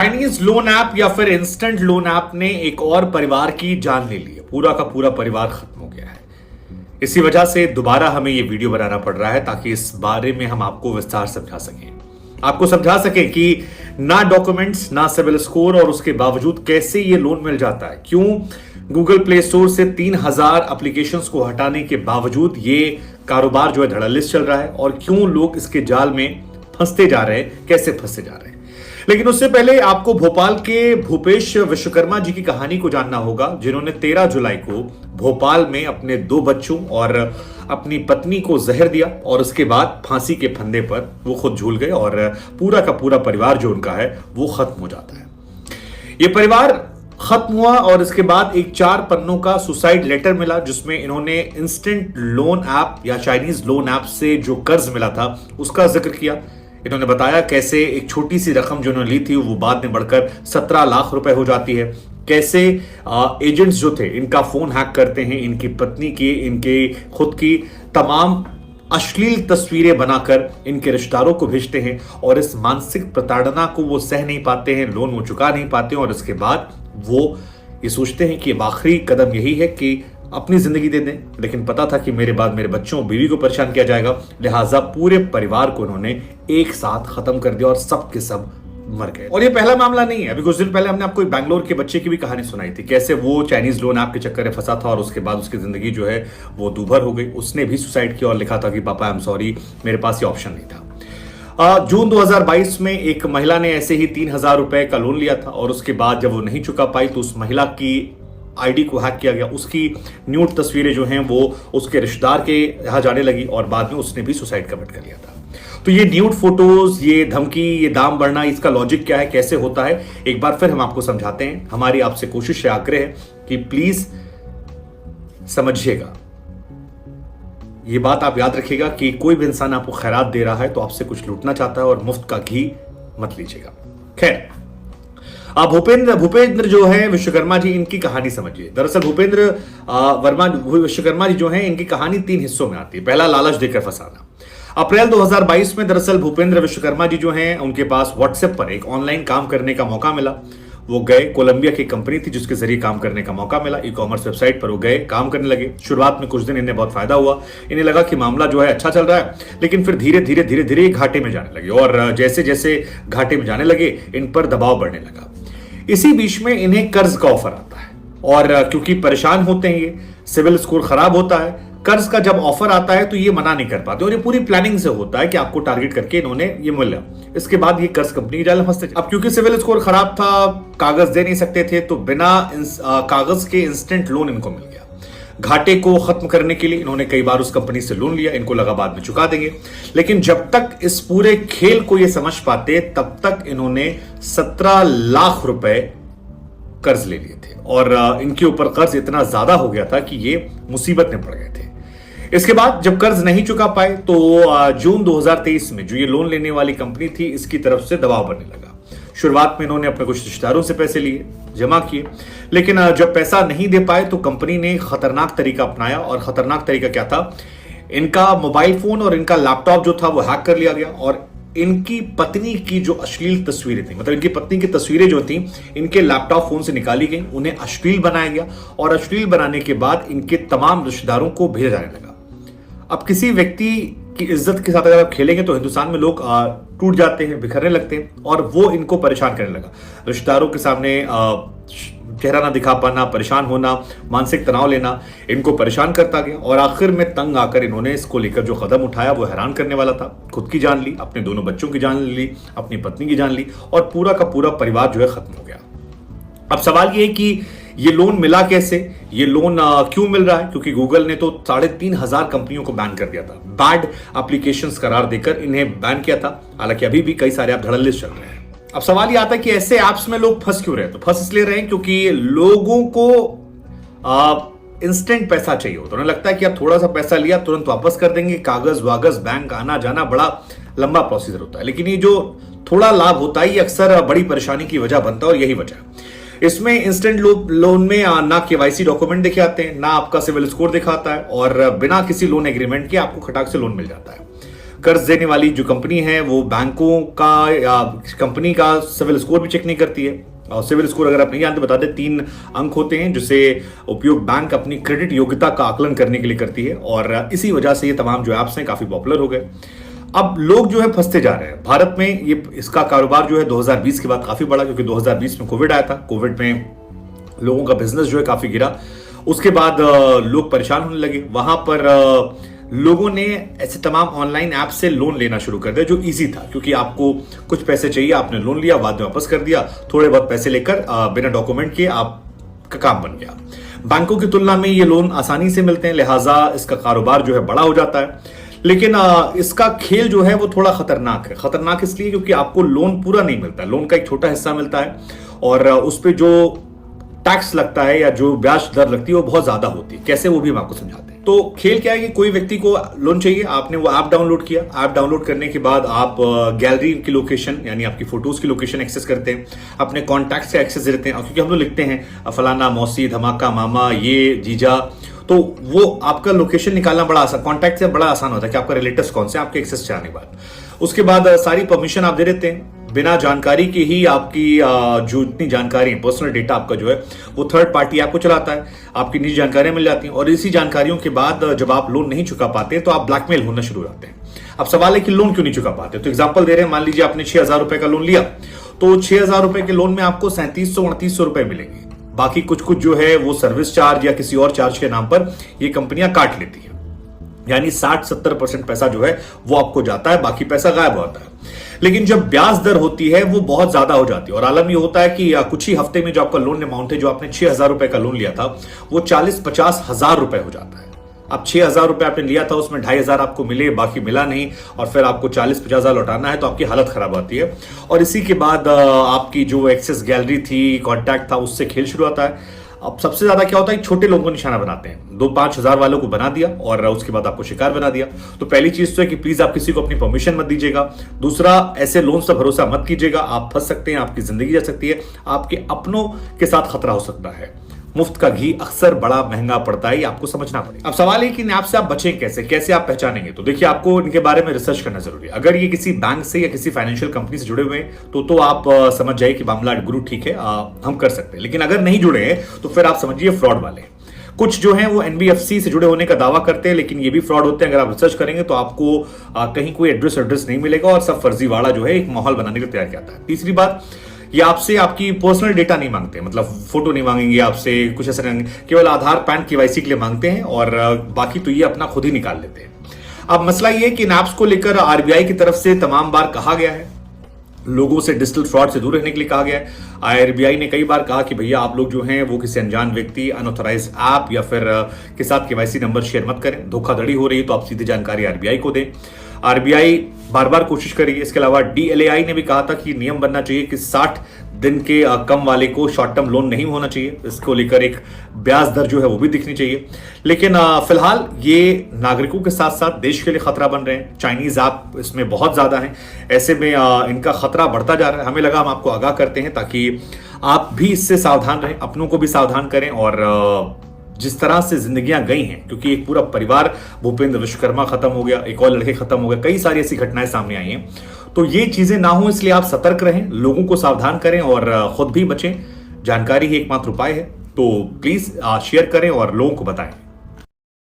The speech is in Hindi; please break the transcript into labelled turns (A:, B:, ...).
A: चाइनीज लोन ऐप या फिर इंस्टेंट लोन ऐप ने एक और परिवार की जान ले ली है। पूरा का पूरा परिवार खत्म हो गया है। इसी वजह से दोबारा हमें ये वीडियो बनाना पड़ रहा है ताकि इस बारे में हम आपको विस्तार समझा सकें, आपको समझा सके कि ना डॉक्यूमेंट्स ना सिविल स्कोर और उसके बावजूद कैसे ये लोन मिल जाता है। क्यों गूगल प्ले स्टोर से 3000 एप्लीकेशंस को हटाने के बावजूद ये कारोबार जो है धड़ल्ले चल रहा है और क्यों लोग इसके जाल में फंसते जा रहे हैं, कैसे फंसते जा रहे हैं। लेकिन उससे पहले आपको भोपाल के भूपेश विश्वकर्मा जी की कहानी को जानना होगा, जिन्होंने 13 जुलाई को भोपाल में अपने 2 बच्चों और अपनी पत्नी को जहर दिया और उसके बाद फांसी के फंदे पर वो खुद झूल गए और पूरा का पूरा परिवार जो उनका है वो खत्म हो जाता है। ये परिवार खत्म हुआ और इसके बाद एक 4 पन्नों का सुसाइड लेटर मिला, जिसमें इन्होंने इंस्टेंट लोन ऐप या चाइनीज लोन ऐप से जो कर्ज मिला था उसका जिक्र किया। इन्होंने बताया कैसे एक छोटी सी रकम जो उन्होंने ली थी वो बाद में बढ़कर 17 लाख रुपए हो जाती है। कैसे एजेंट्स जो थे इनका फोन हैक करते हैं, इनकी पत्नी की, इनके खुद की तमाम अश्लील तस्वीरें बनाकर इनके रिश्तेदारों को भेजते हैं और इस मानसिक प्रताड़ना को वो सह नहीं पाते हैं, लोन वो चुका नहीं पाते हैं और इसके बाद वो ये सोचते हैं कि आखिरी कदम यही है कि अपनी जिंदगी दे दें। लेकिन पता था कि मेरे बाद मेरे बच्चों बीवी को परेशान किया जाएगा, लिहाजा पूरे परिवार को उन्होंने एक साथ खत्म कर दिया और सब के सब मर गए। और ये पहला मामला नहीं है। अभी कुछ दिन पहले हमने आपको एक बैंगलोर के बच्चे की भी कहानी सुनाई थी, कैसे वो चाइनीज लोन ऐप के चक्कर में फंसा था और उसके बाद उसकी जिंदगी जो है वो दूभर हो गई। उसने भी सुसाइड किया और लिखा था कि पापा आई एम सॉरी, मेरे पास ये ऑप्शन नहीं था। जून 2022 में एक महिला ने ऐसे ही 3000 रुपए का लोन लिया था और उसके बाद जब वो नहीं चुका पाई तो उस महिला की आईडी को हैक किया गया। उसकी न्यूड तस्वीरें जो हैं वो उसके रिश्तेदार के यहां जाने लगी और बाद में उसने भी सुसाइड कमिट कर लिया था। तो ये न्यूड फोटोज, ये धमकी, ये दाम बढ़ना, इसका लॉजिक क्या है, कैसे होता है, एक बार फिर हम आपको समझाते हैं। हमारी आपसे कोशिश है, आग्रह है कि प्लीज समझिएगा। ये बात आप याद रखिएगा कि कोई भी इंसान आपको खैरात दे रहा है तो आपसे कुछ लूटना चाहता है और मुफ्त का घी मत लीजिएगा। खैर, भूपेंद्र जो है विश्वकर्मा जी, इनकी कहानी समझिए। दरअसल विश्वकर्मा जी जो है इनकी कहानी 3 हिस्सों में आती है। पहला, लालच देकर फंसाना। अप्रैल 2022 में दरअसल भूपेंद्र विश्वकर्मा जी जो हैं उनके पास व्हाट्सएप पर एक ऑनलाइन काम करने का मौका मिला। वो गए, कोलंबिया की कंपनी थी जिसके जरिए काम करने का मौका मिला। ई कॉमर्स वेबसाइट पर वो गए, काम करने लगे। शुरुआत में कुछ दिन इन्हें बहुत फायदा हुआ, इन्हें लगा कि मामला जो है अच्छा चल रहा है, लेकिन फिर धीरे धीरे घाटे में जाने लगे और जैसे जैसे घाटे में जाने लगे इन पर दबाव बढ़ने लगा। इसी बीच में इन्हें कर्ज का ऑफर आता है और क्योंकि परेशान होते हैं, ये सिविल स्कोर खराब होता है, कर्ज का जब ऑफर आता है तो ये मना नहीं कर पाते और ये पूरी प्लानिंग से होता है कि आपको टारगेट करके इन्होंने ये मिला। इसके बाद ये कर्ज कंपनी की जाल में फंसते। अब क्योंकि सिविल स्कोर खराब था, कागज दे नहीं सकते थे, तो बिना कागज के इंस्टेंट लोन इनको मिल गया। घाटे को खत्म करने के लिए इन्होंने कई बार उस कंपनी से लोन लिया, इनको लगा बाद में चुका देंगे, लेकिन जब तक इस पूरे खेल को ये समझ पाते तब तक इन्होंने 17 लाख रुपए कर्ज ले लिए थे और इनके ऊपर कर्ज इतना ज्यादा हो गया था कि ये मुसीबत में पड़ गए थे। इसके बाद जब कर्ज नहीं चुका पाए तो जून 2023 में जो ये लोन लेने वाली कंपनी थी इसकी तरफ से दबाव बनने लगा। शुरुआत में इन्होंने अपने कुछ रिश्तेदारों से पैसे लिए, जमा किए, लेकिन जब पैसा नहीं दे पाए तो कंपनी ने खतरनाक तरीका अपनाया। और खतरनाक तरीका क्या था, इनका मोबाइल फोन और इनका लैपटॉप जो था वो हैक कर लिया गया और इनकी पत्नी की जो अश्लील तस्वीरें थी, मतलब इनकी पत्नी की तस्वीरें जो थी इनके लैपटॉप फोन से निकाली गई, उन्हें अश्लील बनाया गया और अश्लील बनाने के बाद इनके तमाम रिश्तेदारों को भेजा जाने लगा। अब किसी व्यक्ति की इज्जत के साथ अगर आप खेलेंगे तो हिंदुस्तान में लोग टूट जाते हैं, बिखरने लगते हैं और वो इनको परेशान करने लगा। रिश्तेदारों के सामने चेहरा ना दिखा पाना, परेशान होना, मानसिक तनाव लेना इनको परेशान करता गया और आखिर में तंग आकर इन्होंने इसको लेकर जो कदम उठाया वो हैरान करने वाला था। खुद की जान ली, अपने दोनों बच्चों की जान ली, अपनी पत्नी की जान ली और पूरा का पूरा परिवार जो है खत्म हो गया। अब सवाल ये है कि ये लोन मिला कैसे, ये लोन क्यों मिल रहा है? क्योंकि गूगल ने तो 3500 कंपनियों को बैन कर दिया था, बैड एप्लीकेशंस करार देकर इन्हें बैन किया था। हालांकि अभी भी कई सारे ऐप धड़ल्ले चल रहे हैं। अब सवाल ये आता है कि ऐसे ऐप्स में लोग फंस क्यों रहे हैं? तो फंस इसलिए रहे हैं क्योंकि लोगों को इंस्टेंट पैसा चाहिए होता है। उन्हें लगता है कि यार थोड़ा सा पैसा लिया तुरंत वापस कर देंगे, कागज वागज बैंक आना जाना बड़ा लंबा प्रोसीजर होता है। लेकिन ये जो थोड़ा लाभ होता है ये अक्सर बड़ी परेशानी की वजह बनता है और यही वजह है। इसमें इंस्टेंट लोन में ना केवाईसी डॉक्यूमेंट दिखे आते हैं, ना आपका सिविल स्कोर दिखाता है और बिना किसी लोन एग्रीमेंट के आपको खटाक से लोन मिल जाता है। कर्ज देने वाली जो कंपनी है वो बैंकों का या कंपनी का सिविल स्कोर भी चेक नहीं करती है। और सिविल स्कोर अगर आप नहीं जानते बता दें 3 अंक होते हैं जिसे उपयोग बैंक अपनी क्रेडिट योग्यता का आकलन करने के लिए करती है, और इसी वजह से ये तमाम जो ऐप्स हैं काफी पॉपुलर हो गए। अब लोग जो है फंसते जा रहे हैं भारत में। ये इसका कारोबार जो है 2020 के बाद काफी बढ़ा, क्योंकि 2020 में कोविड आया था। कोविड में लोगों का बिजनेस जो है काफी गिरा, उसके बाद लोग परेशान होने लगे। वहां पर लोगों ने ऐसे तमाम ऑनलाइन ऐप से लोन लेना शुरू कर दिया जो इजी था, क्योंकि आपको कुछ पैसे चाहिए, आपने लोन लिया, बाद में वापस कर दिया, थोड़े बहुत पैसे लेकर बिना डॉक्यूमेंट के आपका काम बन गया। बैंकों की तुलना में ये लोन आसानी से मिलते हैं, लिहाजा इसका कारोबार जो है बड़ा हो जाता है। लेकिन इसका खेल जो है वो थोड़ा खतरनाक है। खतरनाक इसलिए क्योंकि आपको लोन पूरा नहीं मिलता, लोन का एक छोटा हिस्सा मिलता है, और उस पर जो टैक्स लगता है या जो ब्याज दर लगती है वो बहुत ज्यादा होती है। कैसे, वो भी हम आपको समझाते हैं। तो खेल क्या है कि कोई व्यक्ति को लोन चाहिए, आपने वो ऐप डाउनलोड किया, ऐप डाउनलोड करने के बाद आप गैलरी की लोकेशन यानी आपकी फोटोज की लोकेशन एक्सेस करते हैं, अपने कॉन्टैक्ट से एक्सेस देते हैं, क्योंकि हम लोग लिखते हैं फलाना, मौसी, धमाका, मामा, ये जीजा, तो वो आपका लोकेशन निकालना बड़ा आसान, कॉन्टैक्ट से बड़ा आसान होता है कि आपका रिलेटिव्स कौन से, आपके एक्सेस चाहने के बाद उसके बाद सारी परमिशन आप दे देते हैं। बिना जानकारी के ही आपकी जो इतनी जानकारी, पर्सनल डेटा आपका जो है वो थर्ड पार्टी आपको चलाता है, आपकी निजी जानकारियां मिल जाती हैं, और इसी जानकारियों के बाद जब आप लोन नहीं चुका पाते तो आप ब्लैकमेल होना शुरू हो जाते हैं। अब सवाल है कि लोन क्यों नहीं चुका पाते, तो एग्जांपल दे रहे हैं, मान लीजिए आपने 6,000 रुपए का लोन लिया, तो 6,000 रुपए के लोन में आपको 3700-3800 रुपए मिलेंगे। बाकी कुछ जो है वो सर्विस चार्ज या किसी और चार्ज के नाम पर ये कंपनियां काट लेती है, यानी 60-70% पैसा जो है वो आपको जाता है, बाकी पैसा गायब होता है। लेकिन जब ब्याज दर होती है वो बहुत ज्यादा हो जाती है, और आलम ये होता है कि कुछ ही हफ्ते में जो आपका लोन अमाउंट है, जो आपने 6,000 रुपए का लोन लिया था, वो 40-50 हजार रुपए हो जाता है। अब 6,000 रुपए आपने लिया था, उसमें 2,500 आपको मिले, बाकी मिला नहीं, और फिर आपको 40-50 हजार लौटाना है, तो आपकी हालत खराब होती है। और इसी के बाद आपकी जो एक्सेस गैलरी थी, कॉन्टैक्ट था, उससे खेल शुरू होता है। अब सबसे ज्यादा क्या होता है, छोटे लोगों को निशाना बनाते हैं, 2-5 हजार वालों को बना दिया और उसके बाद आपको शिकार बना दिया। तो पहली चीज तो है कि प्लीज आप किसी को अपनी परमिशन मत दीजिएगा। दूसरा, ऐसे लोन से भरोसा मत कीजिएगा, आप फंस सकते हैं, आपकी जिंदगी जा सकती है, आपके अपनों के साथ खतरा हो सकता है। मुफ्त का घी अक्सर बड़ा महंगा पड़ता है, आपको समझना पड़ेगा। अब सवाल है कि इन ऐप से आप बचें कैसे आप पहचानेंगे, तो देखिए आपको इनके बारे में रिसर्च करना जरूरी है। अगर ये किसी बैंक से या किसी फाइनेंशियल कंपनी से जुड़े हुए हैं तो आप समझ जाइए कि मामला गुरु ठीक है, हम कर सकते हैं। लेकिन अगर नहीं जुड़े हैं तो फिर आप समझिए फ्रॉड वाले। कुछ जो हैं वो एनबीएफसी से जुड़े होने का दावा करते हैं, लेकिन ये भी फ्रॉड होते हैं। अगर आप रिसर्च करेंगे तो आपको कहीं कोई एड्रेस नहीं मिलेगा, और सब फर्जीवाड़ा जो है एक माहौल बनाने के लिए तैयार किया जाता है। तीसरी बात, ये आपसे आपकी पर्सनल डेटा नहीं मांगते, मतलब फोटो नहीं मांगेंगे आपसे, कुछ ऐसा नहीं, केवल आधार, पैन, केवाईसी के लिए मांगते हैं, और बाकी तो ये अपना खुद ही निकाल लेते हैं। अब मसला ये है कि इन ऐप्स को लेकर आरबीआई की तरफ से तमाम बार कहा गया है, लोगों से डिजिटल फ्रॉड से दूर रहने के लिए कहा गया है। आरबीआई ने कई बार कहा कि भैया आप लोग जो हैं वो किसी अनजान व्यक्ति, अनऑथराइज्ड ऐप या फिर के साथ केवाईसी नंबर शेयर मत करें। धोखाधड़ी हो रही है तो आप सीधी जानकारी आरबीआई को दें। आरबीआई बार बार कोशिश कर रही है। इसके अलावा डीएलएआई ने भी कहा था कि नियम बनना चाहिए कि 60 दिन के कम वाले को शॉर्ट टर्म लोन नहीं होना चाहिए, इसको लेकर एक ब्याज दर जो है वो भी दिखनी चाहिए। लेकिन फिलहाल ये नागरिकों के साथ साथ देश के लिए खतरा बन रहे हैं। चाइनीज ऐप इसमें बहुत ज्यादा हैं, ऐसे में इनका खतरा बढ़ता जा रहा है। हमें लगा हम आपको आगाह करते हैं ताकि आप भी इससे सावधान रहें, अपनों को भी सावधान करें। और जिस तरह से जिंदगियां गई हैं, क्योंकि एक पूरा परिवार भूपेंद्र विश्वकर्मा खत्म हो गया, एक और लड़के खत्म हो गए, कई सारी ऐसी घटनाएं सामने आई हैं, तो ये चीजें ना हो इसलिए आप सतर्क रहें, लोगों को सावधान करें और खुद भी बचें। जानकारी ही एकमात्र उपाय है, तो प्लीज शेयर करें और लोगों को बताएं।